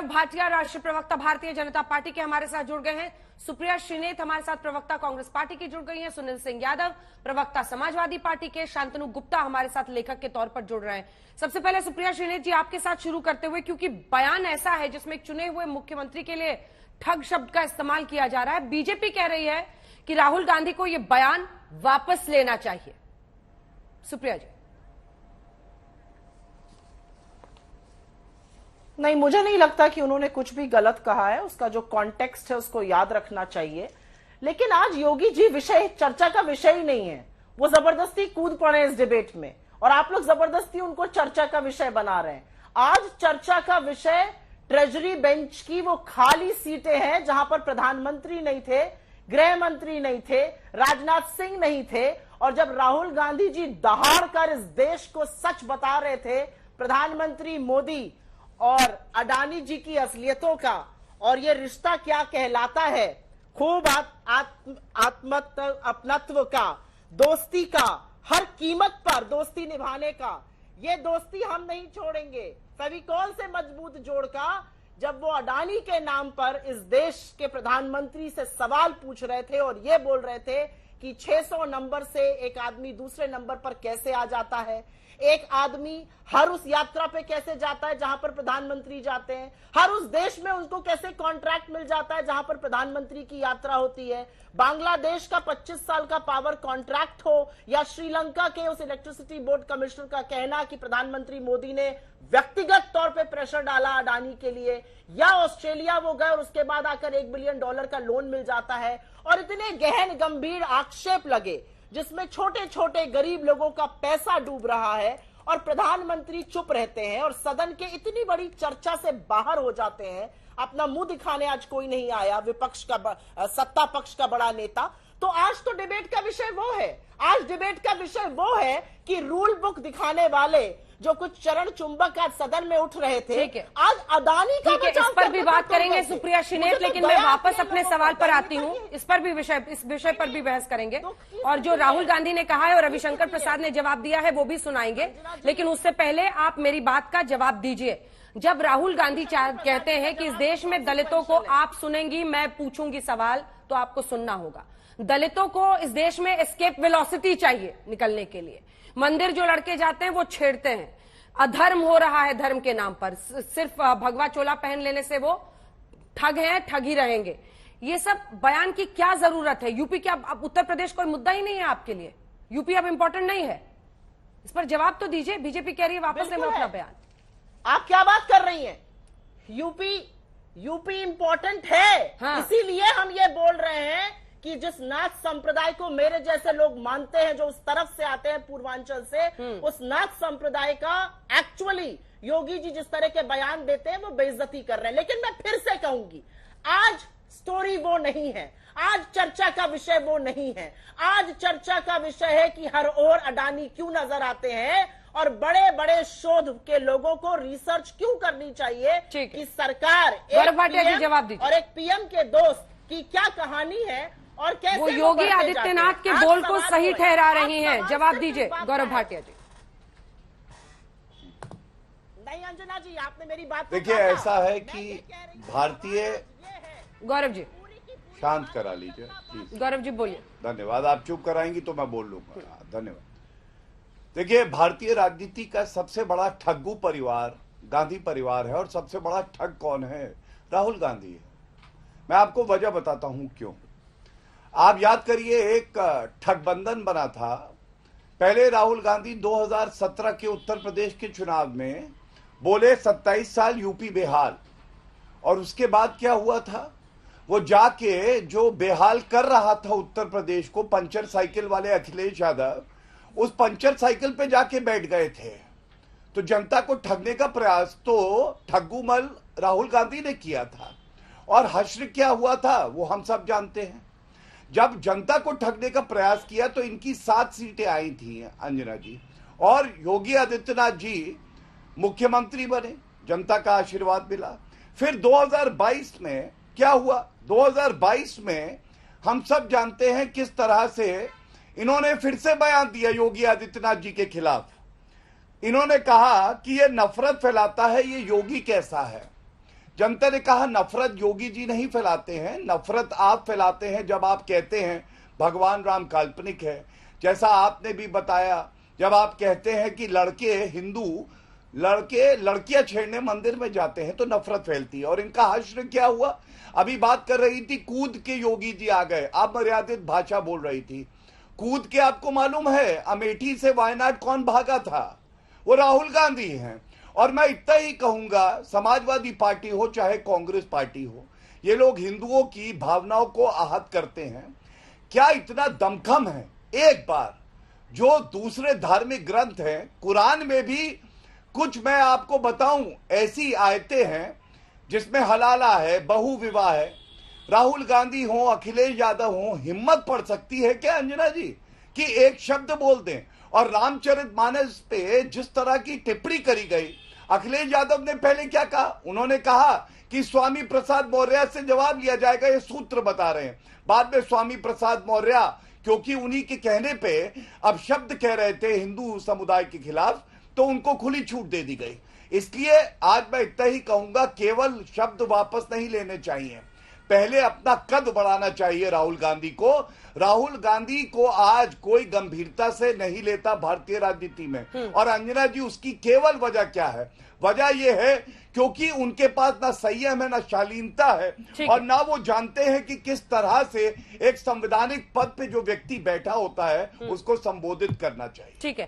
भाटिया राष्ट्रीय प्रवक्ता भारतीय जनता पार्टी के हमारे साथ जुड़ गए हैं। सुप्रिया श्रीनेत हमारे साथ प्रवक्ता कांग्रेस पार्टी की जुड़ गई हैं। सुनील सिंह यादव प्रवक्ता समाजवादी पार्टी के, शांतनु गुप्ता हमारे साथ लेखक के तौर पर जुड़ रहे हैं। सबसे पहले सुप्रिया श्रीनेत जी, आपके साथ शुरू करते हुए, क्योंकि बयान ऐसा है जिसमें चुने हुए मुख्यमंत्री के लिए ठग शब्द का इस्तेमाल किया जा रहा है। बीजेपी कह रही है कि राहुल गांधी को यह बयान वापस लेना चाहिए। सुप्रिया जी। नहीं, मुझे नहीं लगता कि उन्होंने कुछ भी गलत कहा है। उसका जो कॉन्टेक्स्ट है उसको याद रखना चाहिए। लेकिन आज योगी जी विषय चर्चा का विषय ही नहीं है। वो जबरदस्ती कूद पड़े इस डिबेट में और आप लोग जबरदस्ती उनको चर्चा का विषय बना रहे हैं। आज चर्चा का विषय ट्रेजरी बेंच की वो खाली सीटें हैं जहां पर प्रधानमंत्री नहीं थे, गृह मंत्री नहीं थे, राजनाथ सिंह नहीं थे। और जब राहुल गांधी जी दहाड़ कर इस देश को सच बता रहे थे, प्रधानमंत्री मोदी और अडानी जी की असलियतों का और ये रिश्ता क्या कहलाता है, खूब अपनत्व का, दोस्ती का, हर कीमत पर दोस्ती निभाने का, ये दोस्ती हम नहीं छोड़ेंगे। फेविकॉल से मजबूत जोड़ का जब वो अडानी के नाम पर इस देश के प्रधानमंत्री से सवाल पूछ रहे थे और ये बोल रहे थे कि 600 नंबर से एक आदमी दूसरे नंबर पर कैसे आ जाता है, एक आदमी हर उस यात्रा पे कैसे जाता है जहां पर प्रधानमंत्री जाते हैं, हर उस देश में उनको कैसे कॉन्ट्रैक्ट मिल जाता है जहां पर प्रधानमंत्री की यात्रा होती है, बांग्लादेश का 25 साल का पावर कॉन्ट्रैक्ट हो या श्रीलंका के उस इलेक्ट्रिसिटी बोर्ड कमिश्नर का कहना कि प्रधानमंत्री मोदी ने व्यक्तिगत तौर पे प्रेशर डाला अडानी के लिए, या ऑस्ट्रेलिया वो गए और उसके बाद आकर $1 बिलियन का लोन मिल जाता है, और इतने गहन गंभीर आक्षेप लगे जिसमें छोटे छोटे गरीब लोगों का पैसा डूब रहा है और प्रधानमंत्री चुप रहते हैं और सदन के इतनी बड़ी चर्चा से बाहर हो जाते हैं। अपना मुंह दिखाने आज कोई नहीं आया, विपक्ष का, सत्ता पक्ष का बड़ा नेता। तो आज तो डिबेट का विषय वो है, आज डिबेट का विषय वो है कि रूल बुक दिखाने वाले जो कुछ चरण चुंबक आज सदन में उठ रहे थे, आज अडानी का इस पर भी बात करेंगे सुप्रिया श्रीनेत, लेकिन मैं वापस अपने सवाल पर आती हूँ। इस विषय पर भी बहस करेंगे और जो राहुल गांधी ने कहा है और रविशंकर प्रसाद ने जवाब दिया है वो भी सुनाएंगे, लेकिन उससे पहले आप मेरी बात का जवाब दीजिए। जब राहुल गांधी कहते हैं कि इस देश में दलितों को आप सुनेंगी, मैं पूछूंगी सवाल तो आपको सुनना होगा। दलितों को इस देश में एस्केप वेलोसिटी चाहिए निकलने के लिए। मंदिर जो लड़के जाते हैं वो छेड़ते हैं, अधर्म हो रहा है धर्म के नाम पर, सिर्फ भगवा चोला पहन लेने से वो ठग हैं, ठग ही रहेंगे। ये सब बयान की क्या जरूरत है? यूपी क्या, अब उत्तर प्रदेश कोई मुद्दा ही नहीं है आपके लिए? यूपी अब इंपॉर्टेंट नहीं है? इस पर जवाब तो दीजिए। बीजेपी कह रही है वापस ले अपना बयान। आप क्या बात कर रही हैं? यूपी इंपॉर्टेंट है। हाँ। इसीलिए हम ये बोल रहे हैं कि जिस नाथ संप्रदाय को मेरे जैसे लोग मानते हैं, जो उस तरफ से आते हैं पूर्वांचल से, उस नाथ संप्रदाय का एक्चुअली योगी जी जिस तरह के बयान देते हैं वो बेइज्जती कर रहे हैं। लेकिन मैं फिर से कहूंगी, आज स्टोरी वो नहीं है, आज चर्चा का विषय वो नहीं है। आज चर्चा का विषय है कि हर ओर अडानी क्यों नजर आते हैं और बड़े बड़े शोध के लोगों को रिसर्च क्यों करनी चाहिए कि सरकार और एक पीएम के दोस्त की क्या कहानी है और कैसे वो योगी आदित्यनाथ के बोल को सही ठहरा रही हैं। जवाब दीजिए गौरव भाटिया जी। नहीं अंजना जी, आपने मेरी बात देखिए, ऐसा है कि भारतीय, गौरव जी शांत करा लीजिए प्लीज। गौरव जी बोलिए। धन्यवाद। आप चुप कराएंगी तो मैं बोल लूंगा। धन्यवाद। देखिए, भारतीय राजनीति का सबसे बड़ा ठग्गू परिवार गांधी परिवार है और सबसे बड़ा ठग कौन है? राहुल गांधी है। मैं आपको वजह बताता हूं क्यों। आप याद करिए, एक ठगबंधन बना था। पहले राहुल गांधी 2017 के उत्तर प्रदेश के चुनाव में बोले 27 साल यूपी बेहाल, और उसके बाद क्या हुआ था? वो जाके जो बेहाल कर रहा था उत्तर प्रदेश को, पंचर साइकिल वाले अखिलेश यादव, उस पंचर साइकिल पे जाके बैठ गए थे। तो जनता को ठगने का प्रयास तो ठग्गूमल राहुल गांधी ने किया था, और हश्र क्या हुआ था वो हम सब जानते हैं। जब जनता को ठगने का प्रयास किया तो इनकी 7 सीटें आई थी अंजना जी, और योगी आदित्यनाथ जी मुख्यमंत्री बने, जनता का आशीर्वाद मिला। फिर 2022 में क्या हुआ? 2022 में हम सब जानते हैं किस तरह से इन्होंने फिर से बयान दिया योगी आदित्यनाथ जी के खिलाफ। इन्होंने कहा कि ये नफरत फैलाता है, ये योगी कैसा है। जनता ने कहा नफरत योगी जी नहीं फैलाते हैं, नफरत आप फैलाते हैं जब आप कहते हैं भगवान राम काल्पनिक है। जैसा आपने भी बताया, जब आप कहते हैं कि लड़के हिंदू लड़कियां छेड़ने मंदिर में जाते हैं तो नफरत फैलती है। और इनका हश्र क्या हुआ? अभी बात कर रही थी, कूद के योगी जी आ गए, आप मर्यादित भाषा बोल रही थी। कूद के आपको मालूम है अमेठी से वायनाड कौन भागा था? वो राहुल गांधी हैं। और मैं इतना ही कहूंगा, समाजवादी पार्टी हो चाहे कांग्रेस पार्टी हो, ये लोग हिंदुओं की भावनाओं को आहत करते हैं। क्या इतना दमखम है? एक बार जो दूसरे धार्मिक ग्रंथ हैं, कुरान में भी कुछ मैं आपको बताऊं ऐसी आयतें हैं जिसमें हलाला है, बहु विवाह है। राहुल गांधी हो, अखिलेश यादव हो, हिम्मत पड़ सकती है क्या अंजना जी कि एक शब्द बोल दें? और रामचरितमानस पे जिस तरह की टिप्पणी करी गई, अखिलेश यादव ने पहले क्या कहा? उन्होंने कहा कि स्वामी प्रसाद मौर्य से जवाब लिया जाएगा, ये सूत्र बता रहे हैं। बाद में स्वामी प्रसाद मौर्य, क्योंकि उन्हीं के कहने पे अब शब्द कह रहे थे हिंदू समुदाय के खिलाफ, तो उनको खुली छूट दे दी गई। इसलिए आज मैं इतना ही कहूंगा, केवल शब्द वापस नहीं लेने चाहिए, पहले अपना कद बढ़ाना चाहिए राहुल गांधी को। राहुल गांधी को आज कोई गंभीरता से नहीं लेता भारतीय राजनीति में। और अंजना जी, उसकी केवल वजह क्या है? वजह यह है क्योंकि उनके पास ना संयम है, ना शालीनता है, और ना वो जानते हैं कि किस तरह से एक संवैधानिक पद पे जो व्यक्ति बैठा होता है उसको संबोधित करना चाहिए। ठीक है।